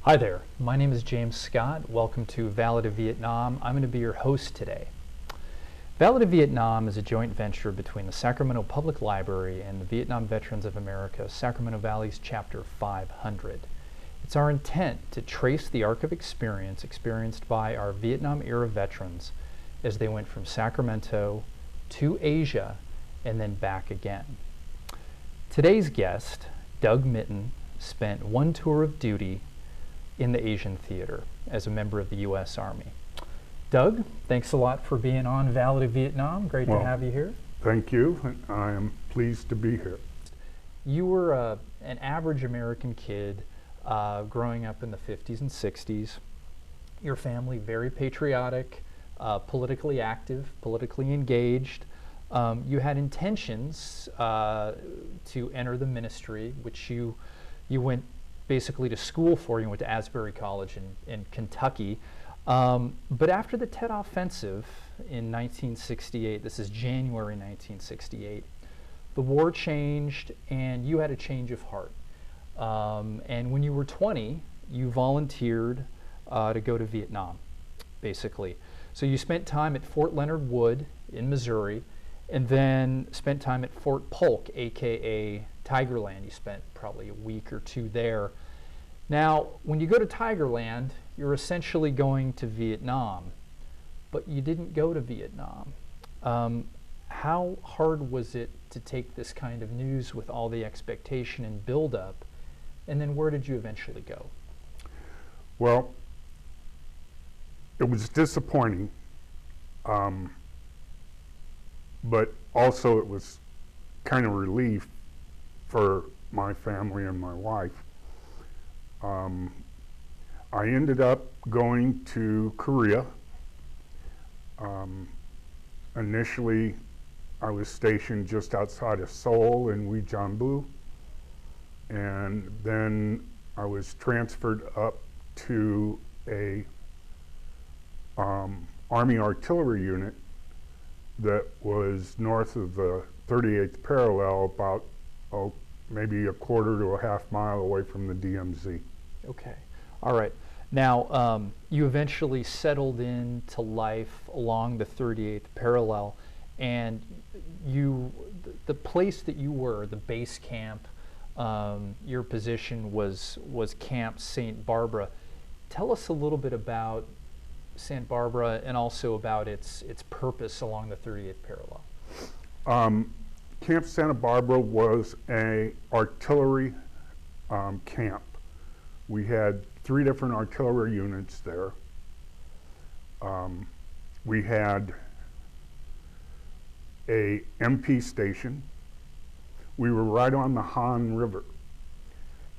Hi there, my name is James Scott. Welcome to Valid of Vietnam. I'm going to be your host today. Valid of Vietnam is a joint venture between the Sacramento Public Library and the Vietnam Veterans of America, Sacramento Valley's Chapter 500. It's our intent to trace the arc of experience experienced by our Vietnam-era veterans as they went from Sacramento to Asia and then back again. Today's guest, Doug Mitten, spent one tour of duty in the Asian theater as a member of the U.S. Army. Doug, thanks a lot for being on Valid of Vietnam. Great to have you here. Thank you. I am pleased to be here. You were an average American kid growing up in the 50s and 60s. Your family very patriotic, politically active, politically engaged. You had intentions to enter the ministry, which you went basically to school for. You went to Asbury College in Kentucky. But after the Tet Offensive in 1968, this is January 1968, the war changed and you had a change of heart. And when you were 20, you volunteered to go to Vietnam, basically. So you spent time at Fort Leonard Wood in Missouri, and then spent time at Fort Polk, aka Tigerland. You spent probably a week or two there. Now, when you go to Tigerland, you're essentially going to Vietnam, but you didn't go to Vietnam. How hard was it to take this kind of news with all the expectation and build-up, and then where did you eventually go? Well, it was disappointing, but also it was kind of relief for my family and my wife. I ended up going to Korea. Initially, I was stationed just outside of Seoul in Uijeonbu, and then I was transferred up to a Army artillery unit that was north of the 38th parallel, about maybe a quarter to a half mile away from the DMZ. Okay, all right. Now, you eventually settled into life along the 38th parallel, and the place that you were, the base camp, your position was Camp St. Barbara. Tell us a little bit about St. Barbara and also about its purpose along the 38th parallel. Camp Santa Barbara was an artillery camp. We had 3 different artillery units there. We had a MP station. We were right on the Han River.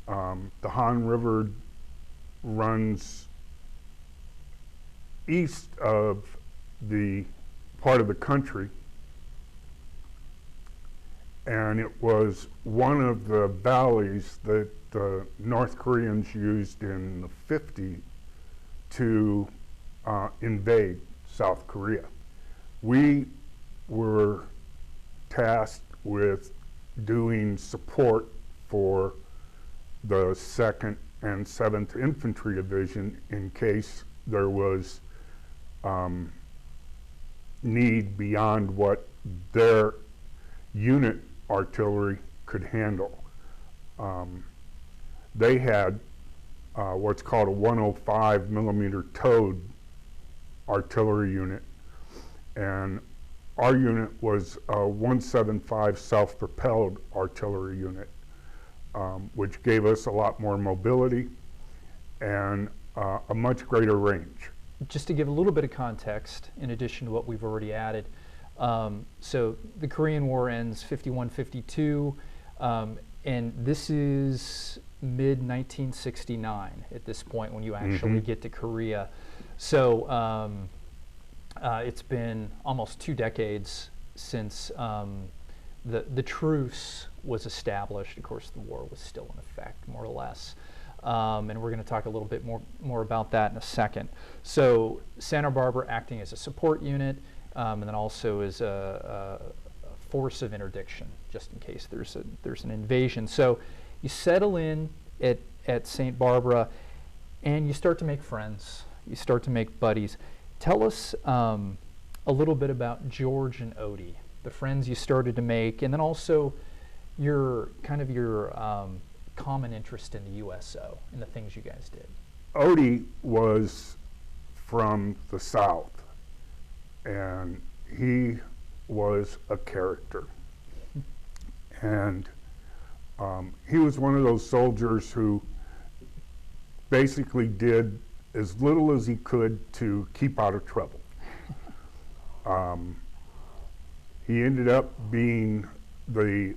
The Han River runs east of the part of the country, and it was one of the valleys that the North Koreans used in the 50s to invade South Korea. We were tasked with doing support for the 2nd and 7th Infantry Division in case there was need beyond what their unit artillery could handle. They had what's called a 105 millimeter towed artillery unit, and our unit was a 175 self-propelled artillery unit, which gave us a lot more mobility and a much greater range. Just to give a little bit of context, in addition to what we've already added, so the Korean War ends 51-52, and this is mid-1969 at this point when you actually get to Korea. So it's been almost 2 decades since the truce was established. Of course, the war was still in effect, more or less. And we're going to talk a little bit more about that in a second. So Santa Barbara acting as a support unit, and then also as a force of interdiction, just in case there's an invasion. So you settle in at St. Barbara. and you start to make friends. You start to make buddies. Tell us a little bit about George and Odie, the friends you started to make, and then also your common interest in the USO and the things you guys did. Odie was from the South, and he was a character. And he was one of those soldiers who basically did as little as he could to keep out of trouble. He ended up being the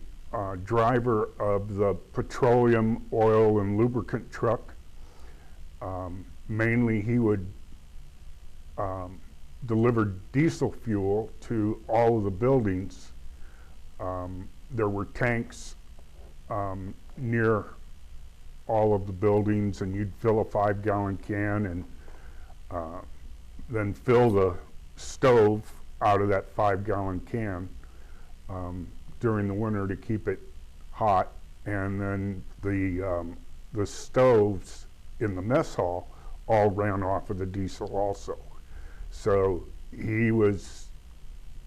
driver of the petroleum, oil, and lubricant truck. Mainly he would deliver diesel fuel to all of the buildings. There were tanks near all of the buildings, and you'd fill a 5-gallon can and then fill the stove out of that 5-gallon can during the winter to keep it hot. And then the stoves in the mess hall all ran off of the diesel also. So he was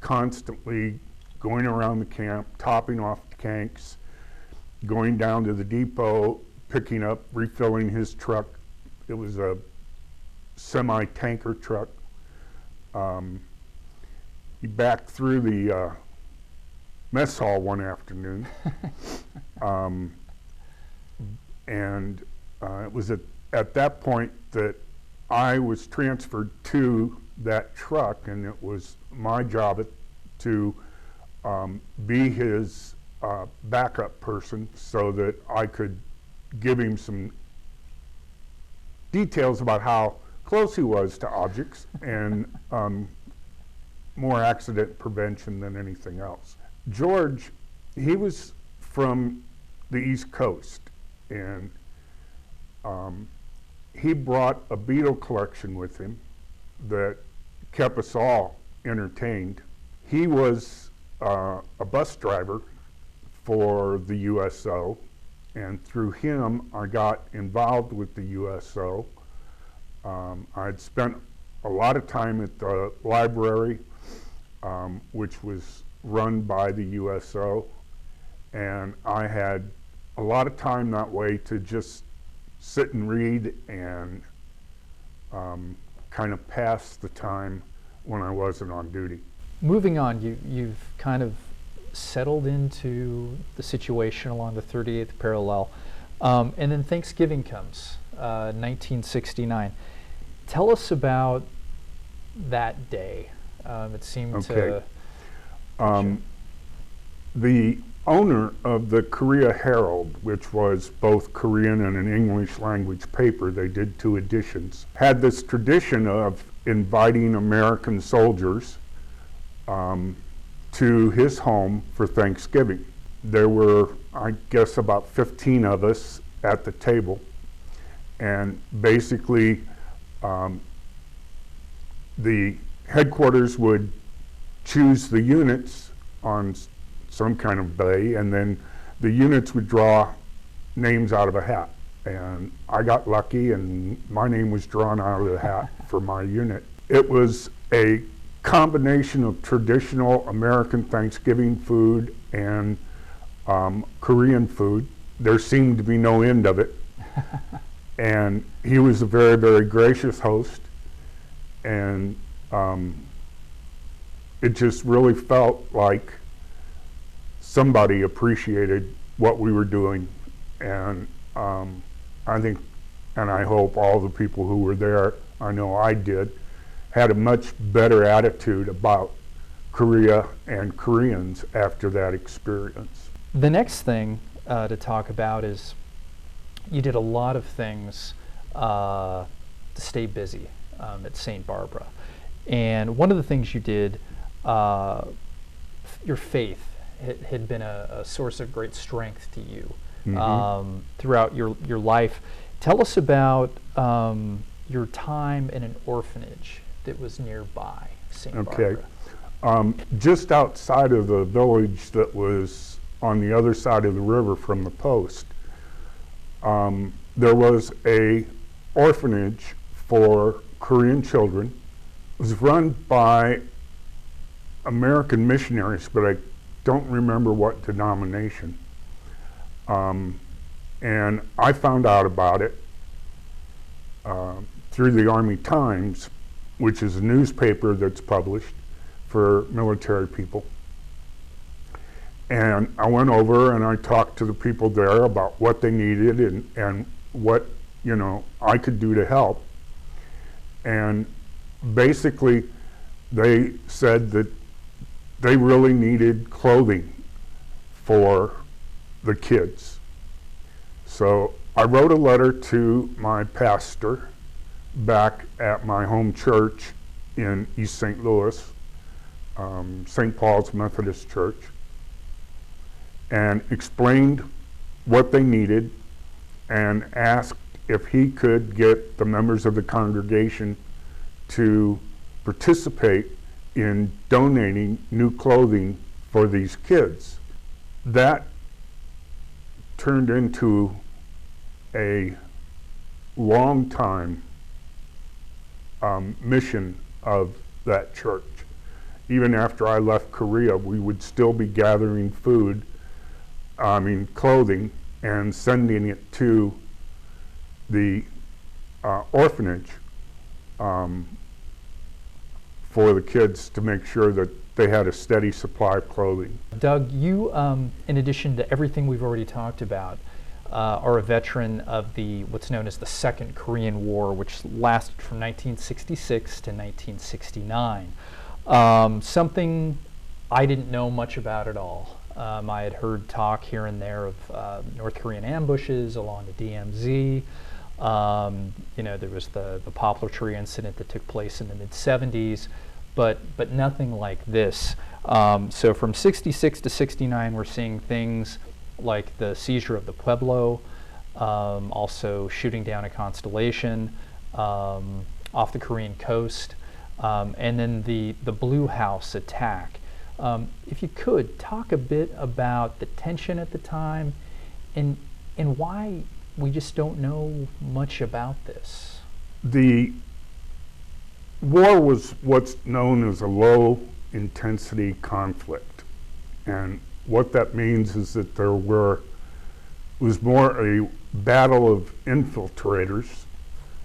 constantly going around the camp, topping off the tanks, going down to the depot, picking up, refilling his truck. It was a semi-tanker truck. He backed through the mess hall one afternoon, and it was at that point that I was transferred to that truck, and it was my job to be his backup person so that I could give him some details about how close he was to objects and more accident prevention than anything else. George, he was from the East Coast, and he brought a beetle collection with him that kept us all entertained. He was a bus driver for the USO, and through him I got involved with the USO. I'd spent a lot of time at the library, which was run by the USO, and I had a lot of time that way to just sit and read and kind of pass the time when I wasn't on duty. Moving on, you've kind of settled into the situation along the 38th parallel, and then Thanksgiving comes, 1969. Tell us about that day. It seemed okay. to... The owner of the Korea Herald, which was both Korean and an English language paper, they did 2 editions, had this tradition of inviting American soldiers to his home for Thanksgiving. There were, I guess, about 15 of us at the table, and basically the headquarters would choose the units on some kind of day, and then the units would draw names out of a hat. And I got lucky, and my name was drawn out of the hat for my unit. It was a combination of traditional American Thanksgiving food and Korean food. There seemed to be no end of it. And he was a very, very gracious host, and it just really felt like somebody appreciated what we were doing. And I think, and I hope all the people who were there, I know I did, had a much better attitude about Korea and Koreans after that experience. The next thing to talk about is you did a lot of things to stay busy at St. Barbara. And one of the things you did, your faith had been a source of great strength to you throughout your life. Tell us about your time in an orphanage that was nearby St. Barbara. Just outside of the village that was on the other side of the river from the post, there was a orphanage for Korean children. It was run by American missionaries, but I don't remember what denomination. And I found out about it through the Army Times, which is a newspaper that's published for military people. And I went over and I talked to the people there about what they needed and what, you know, I could do to help. And basically they said that they really needed clothing for the kids. So I wrote a letter to my pastor back at my home church in East St. Louis, St. Paul's Methodist Church, and explained what they needed and asked if he could get the members of the congregation to participate in donating new clothing for these kids. That turned into a long time mission of that church. Even after I left Korea, we would still be gathering clothing and sending it to the orphanage for the kids to make sure that they had a steady supply of clothing. Doug, you, in addition to everything we've already talked about, are a veteran of what's known as the Second Korean War, which lasted from 1966 to 1969. Something I didn't know much about at all. I had heard talk here and there of North Korean ambushes along the DMZ. There was the Poplar tree incident that took place in the mid-70s, but nothing like this. So from 66 to 69, we're seeing things like the seizure of the Pueblo, also shooting down a constellation off the Korean coast, and then the Blue House attack. If you could, talk a bit about the tension at the time and why we just don't know much about this. The war was what's known as a low intensity conflict. And what that means is that was more a battle of infiltrators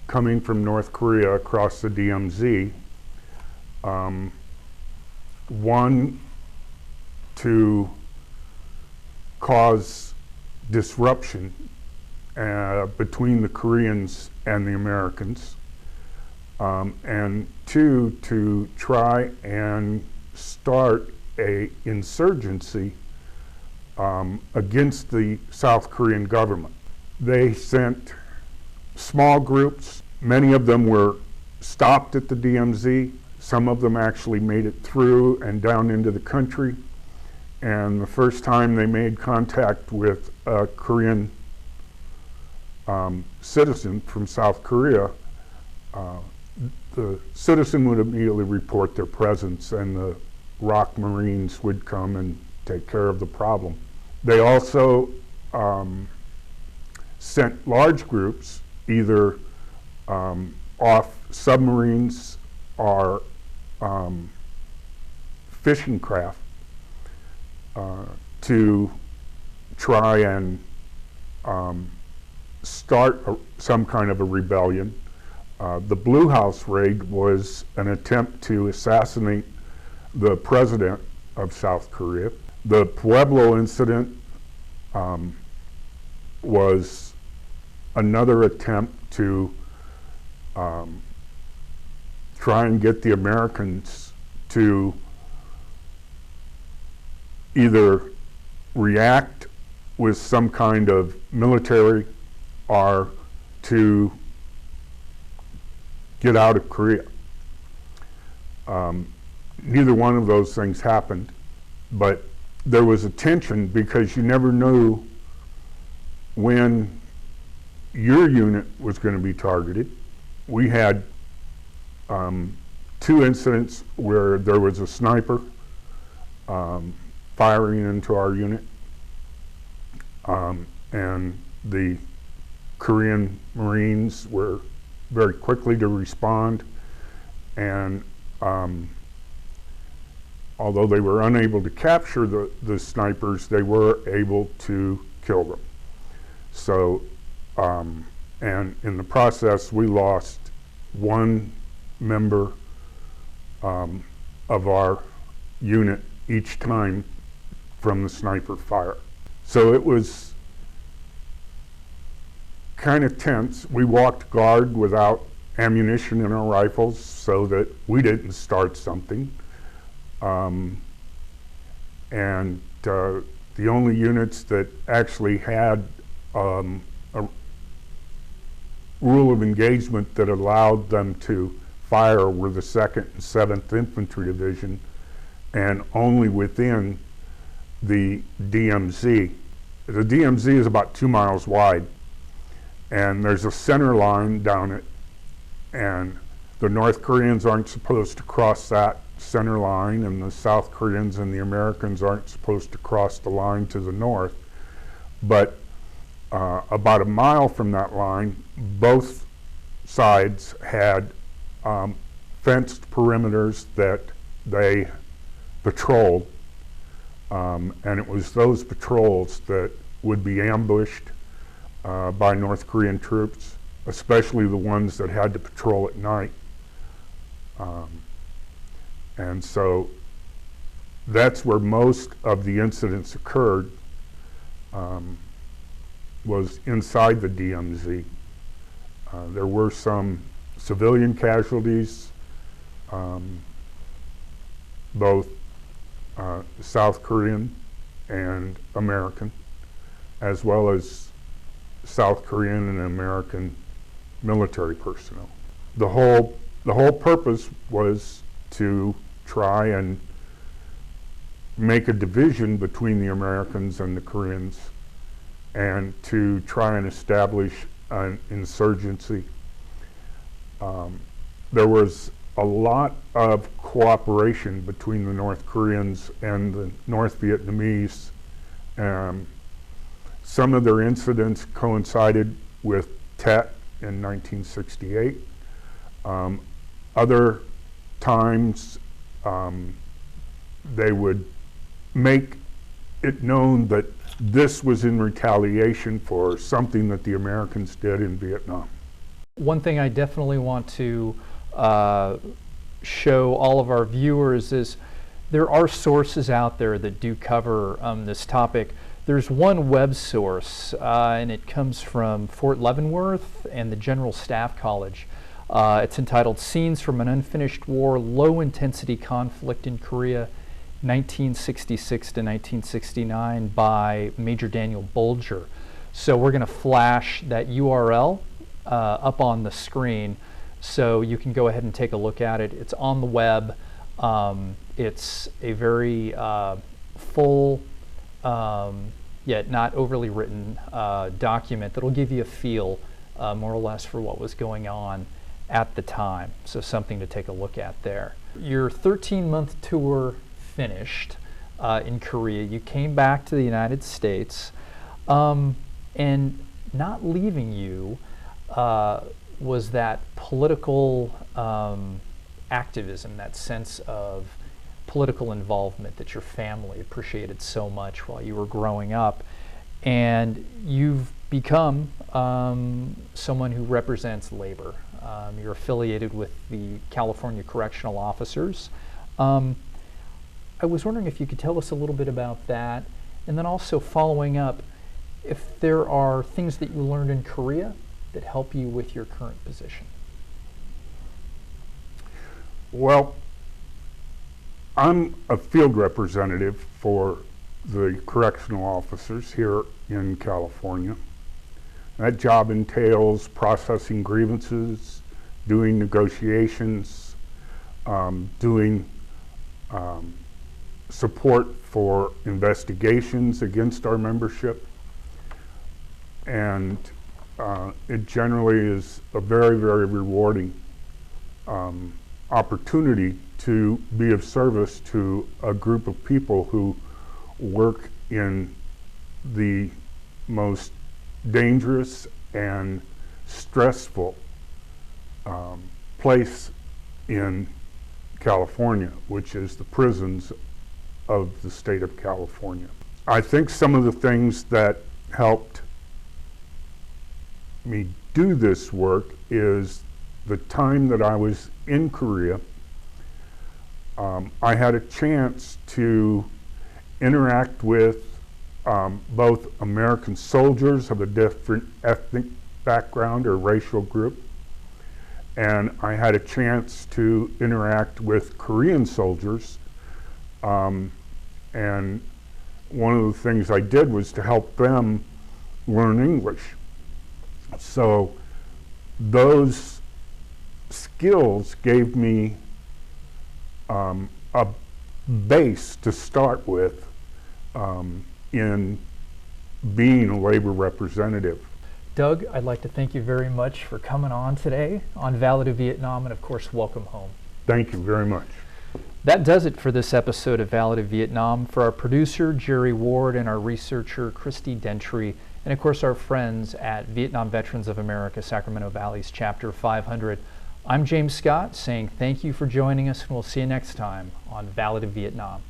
coming from North Korea across the DMZ. One, to cause disruption between the Koreans and the Americans, and two, to try and start a insurgency against the South Korean government. They sent small groups. Many of them were stopped at the DMZ. Some of them actually made it through and down into the country. And the first time they made contact with a Korean citizen from South Korea, the citizen would immediately report their presence, and the ROK Marines would come and take care of the problem. They also sent large groups, either off submarines or fishing craft, to try and start some kind of a rebellion. The Blue House raid was an attempt to assassinate the president of South Korea. The Pueblo Incident was another attempt to try and get the Americans to either react with some kind of military or to get out of Korea. Neither one of those things happened, but there was a tension because you never knew when your unit was going to be targeted. We had 2 incidents where there was a sniper firing into our unit, and the Korean Marines were very quickly to respond, and although they were unable to capture the snipers, they were able to kill them. So, and in the process, we lost one member of our unit each time from the sniper fire. So it was kind of tense. We walked guard without ammunition in our rifles so that we didn't start something. And the only units that actually had a rule of engagement that allowed them to fire were the 2nd and 7th Infantry Division, and only within the DMZ. The DMZ is about 2 miles wide, and there's a center line down it, and the North Koreans aren't supposed to cross that center line, and the South Koreans and the Americans aren't supposed to cross the line to the north. But about a mile from that line, both sides had fenced perimeters that they patrolled, and it was those patrols that would be ambushed by North Korean troops, especially the ones that had to patrol at night. And so that's where most of the incidents occurred, was inside the DMZ. There were some civilian casualties, both South Korean and American, as well as South Korean and American military personnel. The whole purpose was to try and make a division between the Americans and the Koreans, and to try and establish an insurgency. There was a lot of cooperation between the North Koreans and the North Vietnamese. Some of their incidents coincided with Tet in 1968. Other times they would make it known that this was in retaliation for something that the Americans did in Vietnam. One thing I definitely want to show all of our viewers is there are sources out there that do cover this topic. There's one web source, and it comes from Fort Leavenworth and the General Staff College. It's entitled Scenes from an Unfinished War, Low Intensity Conflict in Korea, 1966 to 1969 by Major Daniel Bolger. So we're going to flash that URL up on the screen so you can go ahead and take a look at it. It's on the web. It's a very full, yet not overly written document that'll give you a feel more or less for what was going on at the time. So something to take a look at there. Your 13-month tour finished in Korea. You came back to the United States, and not leaving you was that political activism, that sense of political involvement that your family appreciated so much while you were growing up. And you've become someone who represents labor. You're affiliated with the California Correctional Officers. I was wondering if you could tell us a little bit about that, and then also following up, if there are things that you learned in Korea that help you with your current position. Well, I'm a field representative for the correctional officers here in California. That job entails processing grievances, doing negotiations, doing support for investigations against our membership, and it generally is a very, very rewarding opportunity to be of service to a group of people who work in the most dangerous and stressful place in California, which is the prisons of the state of California. I think some of the things that helped me do this work is the time that I was in Korea. I had a chance to interact with both American soldiers of a different ethnic background or racial group, and I had a chance to interact with Korean soldiers, and one of the things I did was to help them learn English. So those skills gave me a base to start with in being a labor representative. Doug, I'd like to thank you very much for coming on today on Valid of Vietnam, and of course, welcome home. Thank you very much. That does it for this episode of Valid of Vietnam. For our producer, Jerry Ward, and our researcher, Christy Dentry, and of course our friends at Vietnam Veterans of America, Sacramento Valley's Chapter 500, I'm James Scott saying thank you for joining us, and we'll see you next time on Valid of Vietnam.